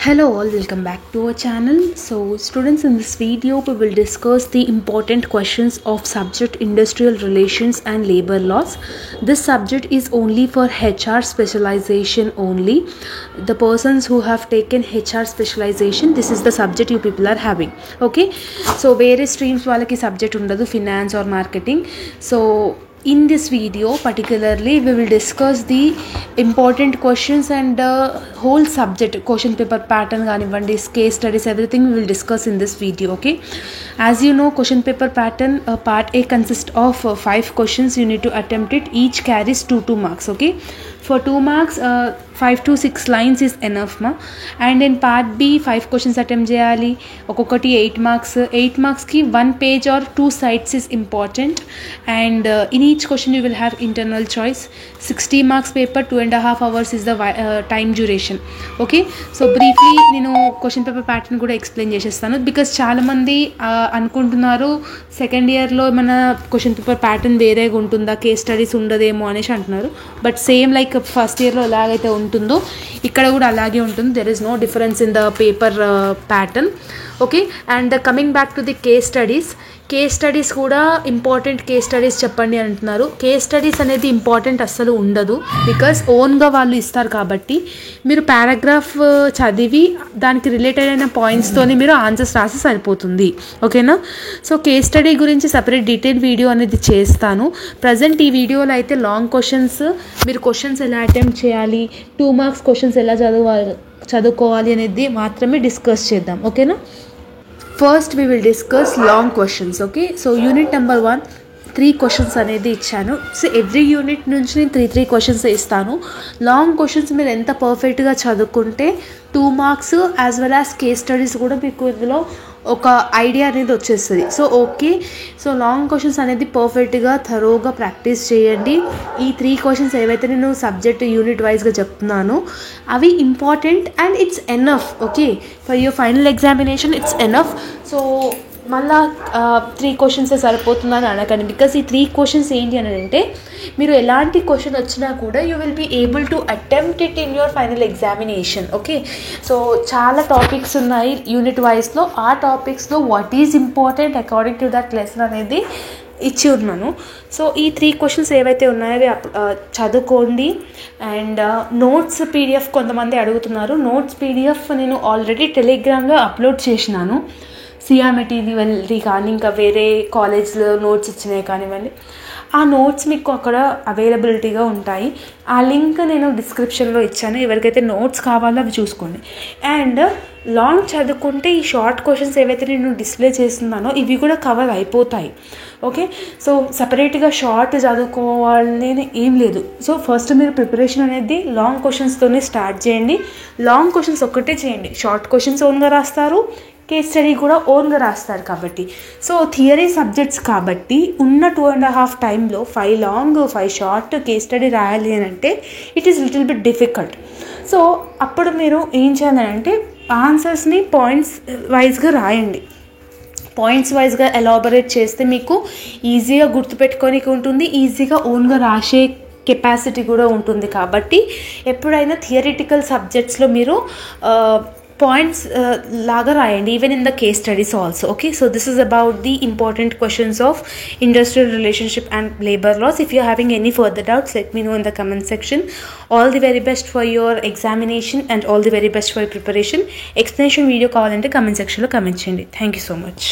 Hello all, welcome back to our channel. So students, in this video we will discuss the important questions of subject industrial relations and labor laws. This subject is only for HR specialization only. The persons who have taken HR specialization, this is the subject you people are having. Okay, so various streams వాళ్ళకి subject ఉండదు, finance or marketing. So in this video particularly we will discuss the important questions and the whole subject question paper pattern ganivandi, case studies, everything we will discuss in this video. Okay, as you know, question paper pattern part A consists of 5 questions. You need to attempt it. Each carries 2 marks. Okay, for 2 marks 5 to 6 lines is enough ma. And in part B 5 questions attempt cheyali, okokati 8 marks. 8 marks ki 1 page or 2 sides is important, and in each question you will have internal choice. 60 marks paper, 2.5 hours is the time duration. Okay, so briefly నేను question paper pattern కూడా explain చేసేస్తాను, because చాలామంది అనుకుంటున్నారు second ఇయర్లో మన question paper pattern వేరేగా ఉంటుందా, case studies ఉండదేమో అనేసి అంటున్నారు. బట్ సేమ్ లైక్ ఫస్ట్ ఇయర్లో ఎలాగైతే ఉంటుందో ఇక్కడ కూడా అలాగే ఉంటుంది. There is no difference in the paper pattern. Okay, and coming back to the case studies. Case studies కూడా ఇంపార్టెంట్ కేస్ స్టడీస్ చెప్పండి అంటున్నారు. కేస్ స్టడీస్ అనేది ఇంపార్టెంట్ అస్సలు ఉండదు, బికాస్ ఓన్గా వాళ్ళు ఇస్తారు కాబట్టి మీరు పారాగ్రాఫ్ చదివి దానికి రిలేటెడ్ అయిన పాయింట్స్తోని మీరు ఆన్సర్స్ రాసి సరిపోతుంది. ఓకేనా? సో కేస్ స్టడీ గురించి సపరేట్ డీటెయిల్ వీడియో అనేది చేస్తాను. ప్రజెంట్ ఈ వీడియోలో అయితే లాంగ్ క్వశ్చన్స్, మీరు క్వశ్చన్స్ ఎలా అటెంప్ట్ చేయాలి, 2 మార్క్స్ క్వశ్చన్స్ ఎలా చదువుకోవాలి అనేది మాత్రమే డిస్కస్ చేద్దాం. ఓకేనా? First we will discuss long questions. Okay, so unit number 1 3 questions అనేది ఇచ్చాను. సో ఎవ్రీ యూనిట్ నుంచి నేను 3 క్వశ్చన్స్ ఇస్తాను. లాంగ్ క్వశ్చన్స్ మీరు ఎంత పర్ఫెక్ట్గా చదువుకుంటే 2 marks as well as case studies కూడా మీకు ఇందులో ఒక ఐడియా అనేది వచ్చేస్తుంది. So okay, so long questions అనేది పర్ఫెక్ట్గా థరోగా ప్రాక్టీస్ చేయండి. ఈ 3 క్వశ్చన్స్ ఏవైతే నేను సబ్జెక్ట్ యూనిట్ వైజ్గా చెప్తున్నానో అవి important and it's enough. Okay, for your final examination it's enough. So మళ్ళా 3 క్వశ్చన్స్ సరిపోతుందని అనకండి, బికాస్ ఈ 3 క్వశ్చన్స్ ఏంటి అని అంటే మీరు ఎలాంటి క్వశ్చన్ వచ్చినా కూడా you will be able to attempt it in your final examination. Okay, so చాలా టాపిక్స్ ఉన్నాయి యూనిట్ వైజ్లో. ఆ టాపిక్స్లో what is important according to that lesson అనేది ఇచ్చి ఉన్నాను. సో ఈ 3 క్వశ్చన్స్ ఏవైతే ఉన్నాయో చదువుకోండి. అండ్ నోట్స్ పీడిఎఫ్ కొంతమంది అడుగుతున్నారు. నోట్స్ పీడిఎఫ్ నేను ఆల్రెడీ టెలిగ్రామ్లో అప్లోడ్ చేసినాను. సిఆర్ మెటీరియల్ది కానీ ఇంకా వేరే కాలేజ్లో నోట్స్ ఇచ్చినాయి కానివ్వండి, ఆ నోట్స్ మీకు అక్కడ అవైలబిలిటీగా ఉంటాయి. ఆ లింక్ నేను డిస్క్రిప్షన్లో ఇచ్చాను. ఎవరికైతే నోట్స్ కావాలో అవి చూసుకోండి. అండ్ లాంగ్ చదువుకుంటే ఈ షార్ట్ క్వశ్చన్స్ ఏవైతే నేను డిస్ప్లే చేస్తున్నానో ఇవి కూడా కవర్ అయిపోతాయి. ఓకే, సో సపరేట్గా షార్ట్ చదువుకోవాలని ఏం లేదు. సో ఫస్ట్ మీరు ప్రిపరేషన్ అనేది లాంగ్ క్వశ్చన్స్తోనే స్టార్ట్ చేయండి. లాంగ్ క్వశ్చన్స్ ఒక్కటే చేయండి. షార్ట్ క్వశ్చన్స్ ఓన్గా రాస్తారు, కేస్ స్టడీ కూడా ఓన్గా రాస్తారు కాబట్టి. సో థియరీ సబ్జెక్ట్స్ కాబట్టి ఉన్న 2.5 టైంలో 5 లాంగ్ 5 షార్ట్ కేస్ స్టడీ రాయాలి అని అంటే it is little bit difficult. So అప్పుడు మీరు ఏం చేయాలంటే ఆన్సర్స్ని పాయింట్స్ వైజ్గా రాయండి. పాయింట్స్ వైజ్గా ఎలాబరేట్ చేస్తే మీకు ఈజీగా గుర్తుపెట్టుకోనికి ఉంటుంది, ఈజీగా ఓన్గా రాసే కెపాసిటీ కూడా ఉంటుంది. కాబట్టి ఎప్పుడైనా థియరిటికల్ సబ్జెక్ట్స్లో మీరు points laga rayandi, even in the case studies also. Okay, so this is about the important questions of industrial relationship and labor laws. If you are having any further doubts, let me know in the comment section. All the very best for your examination and all the very best for your preparation. Explanation video kavalante comment section lo comment cheyandi. Thank you so much.